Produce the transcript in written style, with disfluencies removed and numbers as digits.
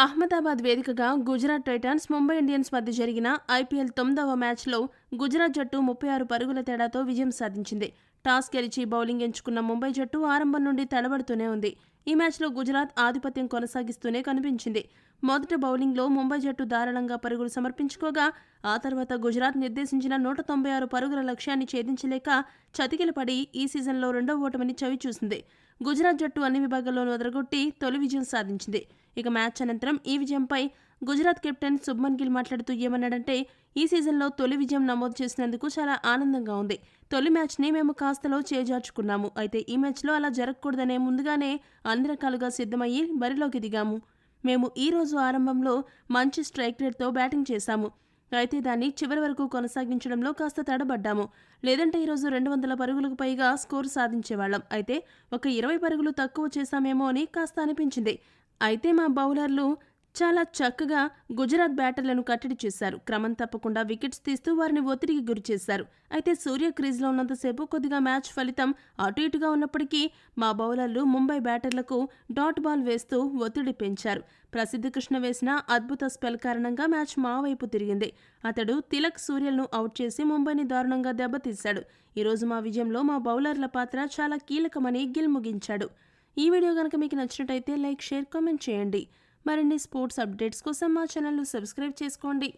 అహ్మదాబాద్ వేదికగా Gujarat Titans Mumbai Indians మధ్య జరిగిన ఐపీఎల్ 9వ మ్యాచ్లో గుజరాత్ జట్టు 36 పరుగుల తేడాతో విజయం సాధించింది. టాస్ గెలిచి బౌలింగ్ ఎంచుకున్న ముంబై జట్టు ఆరంభం నుండి తడబడుతూనే ఉంది. ఈ మ్యాచ్లో గుజరాత్ ఆధిపత్యం కొనసాగిస్తూనే కనిపించింది. మొదట బౌలింగ్లో ముంబై జట్టు దారుణంగా పరుగులు సమర్పించుకోగా ఆ తర్వాత గుజరాత్ నిర్దేశించిన 196 పరుగుల లక్ష్యాన్ని ఛేదించలేక చతికిలపడి ఈ సీజన్లో రెండో ఓటమిని చవిచూసింది. గుజరాత్ జట్టు అన్ని విభాగాల్లోనూ అదరగొట్టి తొలి విజయం సాధించింది. ఇక మ్యాచ్ అనంతరం ఈ విజయంపై గుజరాత్ కెప్టెన్ శుభ్మన్ గిల్ మాట్లాడుతూ ఏమన్నాడంటే, ఈ సీజన్లో తొలి విజయం నమోదు చేసినందుకు చాలా ఆనందంగా ఉంది. తొలి మ్యాచ్ని మేము కాస్తలో చేజార్చుకున్నాము. అయితే ఈ మ్యాచ్లో అలా జరగకూడదనే ముందుగానే అన్ని రకాలుగా సిద్ధమయ్యి బరిలోకి దిగాము. మేము ఈ రోజు ఆరంభంలో మంచి స్ట్రైక్ రేట్తో బ్యాటింగ్ చేశాము. అయితే దాన్ని చివరి వరకు కొనసాగించడంలో కాస్త తడబడ్డాము. లేదంటే ఈరోజు 200 పరుగులకు పైగా స్కోరు సాధించేవాళ్లం. అయితే ఒక 20 పరుగులు తక్కువ చేశామేమో అని కాస్త అనిపించింది. అయితే మా బౌలర్లు చాలా చక్కగా గుజరాత్ బ్యాటర్లను కట్టడి చేశారు. క్రమం తప్పకుండా వికెట్స్ తీస్తూ వారిని ఒత్తిడికి గురిచేశారు. అయితే సూర్య క్రీజ్లో ఉన్నంతసేపు కొద్దిగా మ్యాచ్ ఫలితం అటు ఇటుగా ఉన్నప్పటికీ మా బౌలర్లు ముంబై బ్యాటర్లకు డాట్ బాల్ వేస్తూ ఒత్తిడి పెంచారు. ప్రసిద్ధ కృష్ణ వేసిన అద్భుత స్పెల్ కారణంగా మ్యాచ్ మా వైపు తిరిగింది. అతడు తిలక్ సూర్యలను అవుట్ చేసి ముంబైని దారుణంగా దెబ్బతీశాడు. ఈరోజు మా విజయంలో మా బౌలర్ల పాత్ర చాలా కీలకమని గిల్ ముగించాడు. ఈ వీడియో కనుక మీకు నచ్చినట్టయితే లైక్, షేర్, కామెంట్ చేయండి. మరిన్ని స్పోర్ట్స్ అప్డేట్స్ కోసం మా ఛానల్ను సబ్స్క్రైబ్ చేసుకోండి.